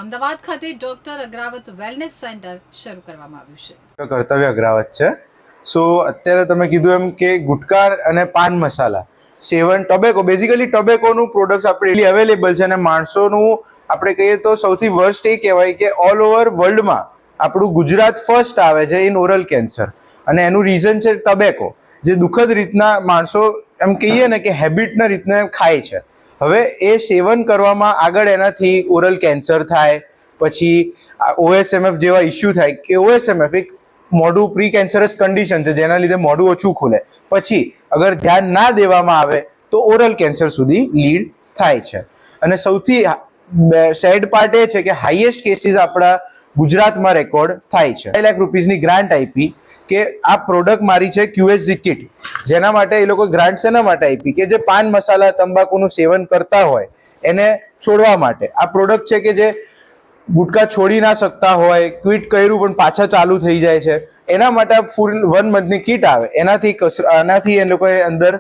અમદાવાદ ખાતે doctor Agravat wellness centre શરૂ કરવામાં આવ્યું છે. કર્તવ્ય અગ્રાવત છે. સો અત્યારે તમે કીધું એમ કે ગુટકા અને પાન મસાલા, સેવન, ટોબેકો, બેઝિકલી ટોબેકોનું પ્રોડક્ટ્સ આપણે અવેલેબલ છે અને માણસોનું આપણે કહીએ તો સૌથી વર્સ્ટ એ કહેવાય કે ઓલ ઓવર વર્લ્ડમાં આપણું ગુજરાત ફર્સ્ટ આવે છે ઇન ઓરલ કેન્સર, અને એનું રીઝન છે ટોબેકો, જે દુઃખદ રીતના માણસો એમ કહીએ ને કે હેબિટના રીતના ખાય છે. હવે એ સેવન કરવામાં આગળ એનાથી ઓરલ કેન્સર થાય, પછી ઓએસએમએફ જેવા ઇસ્યુ થાય કે ઓએસએમએફ એક મોઢું પ્રી કેન્સરસ કન્ડિશન છે જેના લીધે મોઢું ઓછું ખુલે, પછી અગર ધ્યાન ના દેવામાં આવે તો ઓરલ કેન્સર સુધી લીડ થાય છે. અને સૌથી સેડ પાર્ટ એ છે કે હાઈએસ્ટ કેસીસ આપણા ગુજરાતમાં રેકોર્ડ થાય છે. 5 લાખ રૂપીસની ગ્રાન્ટ આપી કે આ પ્રોડક્ટ મારી છે QSG કિટ, જેના માટે એ લોકો ગ્રાન્ટ શેના માટે આપી કે જે પાન મસાલા તંબાકુનું સેવન કરતા હોય એને છોડવા માટે. આ પ્રોડક્ટ છે કે જે ગુટકા છોડી ના શકતા હોય, ક્વિટ કર્યું પણ પાછા ચાલુ થઈ જાય છે, એના માટે ફૂલ 1 મંથની કિટ આવે. એનાથી એ લોકોએ અંદર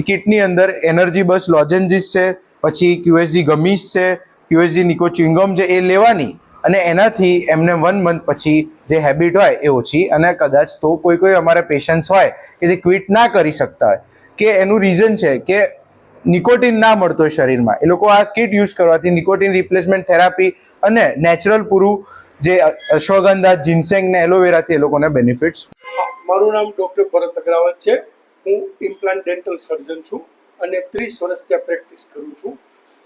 કિટની અંદર એનર્જી બસ લોજેન્જીસ છે, પછી QSG ગમીસ છે, QSG નિકો ચ્યુઇંગમ છે, એ લેવાની અને એનાથી એમને 1 મંથ પછી જે હેબિટ હોય એ ઓછી, અને કદાચ તો કોઈ અમારા પેશન્ટ્સ હોય કે જે ક્વિટ ના કરી શકતા હોય કે એનું રીઝન છે કે નિકોટિન ના મળતો હોય શરીરમાં, એ લોકો આ કિટ યુઝ કરવાથી નિકોટિન રિપ્લેસમેન્ટ થેરાપી અને નેચરલ પૂરું જે અશ્વગંધા, જિન્સેંગ ને એલોવેરાથી એ લોકોને બેનિફિટ્સ. મારું નામ ડૉક્ટર ભરત અગ્રાવત છે. હું ઇમ્પ્લાન્ટ ડેન્ટલ સર્જન છું અને 30 વર્ષ ત્યાં પ્રેક્ટિસ કરું છું.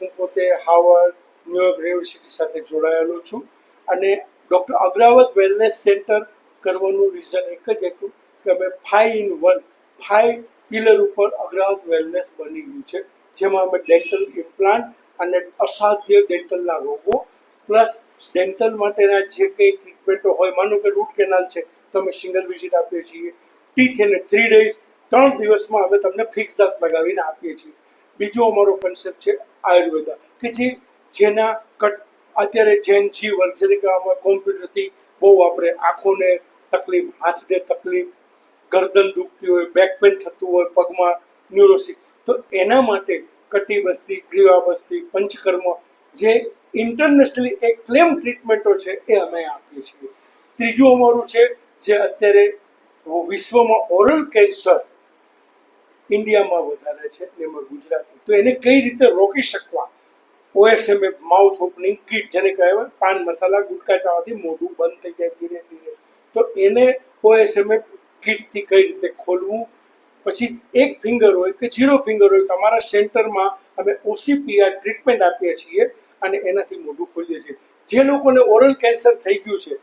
હું પોતે હાર્વર્ડ, ન્યુયોર્ક યુનિવર્સિટી સાથે જોડાયેલો છું અને ડૉક્ટર અગ્રાવત વેલનેસ સેન્ટર કરવાનું રીઝન એક જ હતું કે અમે 5 in 1, 5 પિલર ઉપર અગ્રાવત વેલનેસ બની ગયું છે, જેમાં અમે ડેન્ટલ ઇમ્પ્લાન્ટ અને અસાધ્ય ડેન્ટલના રોગો પ્લસ ડેન્ટલ માટેના જે કંઈ ટ્રીટમેન્ટો હોય, માનો કે રૂટ કેનાલ છે તો અમે સિંગલ વિઝિટ આપીએ છીએ. ટીથ એને 3 days, 3 દિવસમાં અમે તમને ફિક્સ દાંત લગાવીને આપીએ છીએ. બીજો અમારો કન્સેપ્ટ છે આયુર્વેદા, કે જેના કટ અત્યારે જેનજી વર્ગ જેને કહેવામાં કોમ્પ્યુટરથી બહુ વાપરે, આંખોને તકલીફ, હાથને તકલીફ, ગરદન દુખતી હોય, બેક પેન થતું હોય, પગમાં ન્યુરોસિસ, તો એના માટે કટિબસ્તી, ગ્રીવાબસ્તી, પંચકર્મ જે ઇન્ટરનેશનલી એક ક્લેમ ટ્રીટમેન્ટો છે એ અમે આપીએ છીએ. ત્રીજું અમારું છે જે અત્યારે વિશ્વમાં ઓરલ કેન્સર ઇન્ડિયામાં વધારે છે, એમાં ગુજરાતી, તો એને કઈ રીતે રોકી શકવા, OSMF માઉથ ઓપનિંગ કિટ જેને કહેવાય, પાન મસાલા ગુટકા ચાવવાથી મોઢું બંધ થઈ જાય ધીરે ધીરે, તો એને OSMF કિટથી કઈ રીતે ખોલવું. પછી એક ફિંગર હોય કે 0 ફિંગર હોય, તમારા સેન્ટરમાં અમે OCPR ટ્રીટમેન્ટ આપીએ છીએ અને એનાથી મોઢું ખોલીએ છીએ. જે લોકોને ઓરલ કેન્સર થઈ ગયું છે,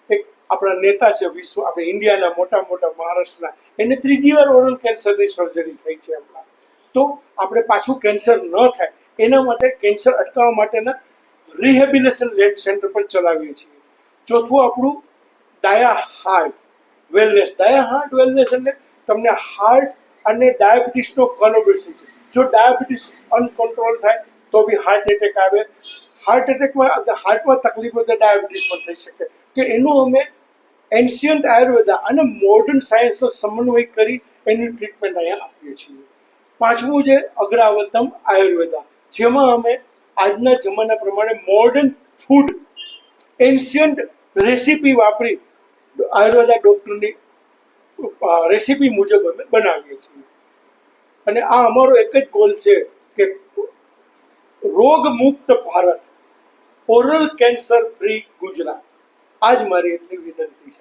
એક આપણા નેતા છે વિશ્વ, આપણે ઇન્ડિયાના મોટા મહારાષ્ટ્રના, એને 3જી વાર ઓરલ કેન્સરની સર્જરી થઈ છે હમણાં. તો આપણે પાછું કેન્સર ન થાય એના માટે, કેન્સર અટકાવવા માટેના રિહેબિલિટેશન સેન્ટર પણ ચલાવીએ છીએ. ચોથું આપણું ડાયા હાર્ટ વેલનેસ. ડાયા હાર્ટ વેલનેસ એટલે તમને હાર્ટ અને ડાયાબિટીસનો કોલોબ્રેશન છે. જો ડાયાબિટીસ અનકન્ટ્રોલ થાય તો બી હાર્ટ એટેક આવે, હાર્ટ હાર્ટમાં તકલીફ હોય તો ડાયાબિટીસ પણ થઈ શકે. તો એનું અમે એન્શિયન્ટ આયુર્વેદા અને મોડર્ન સાયન્સનો સમન્વય કરી એની ટ્રીટમેન્ટ અહીંયા આપીએ છીએ. પાંચમું છે અગ્રાવતમ આયુર્વેદા, જેમાં અમે આજના જમાના પ્રમાણે મોડર્ન ફૂડ, એન્શિયન્ટ રેસીપી વાપરી આયુર્વેદા ડૉક્ટરની રેસીપી મુજબ અમે બનાવીએ છીએ. અને આ અમારો એક જ ગોલ છે કે રોગ મુક્ત Bharat, oral cancer free Gujarat. આજ મારી એટલી વિનંતી છે.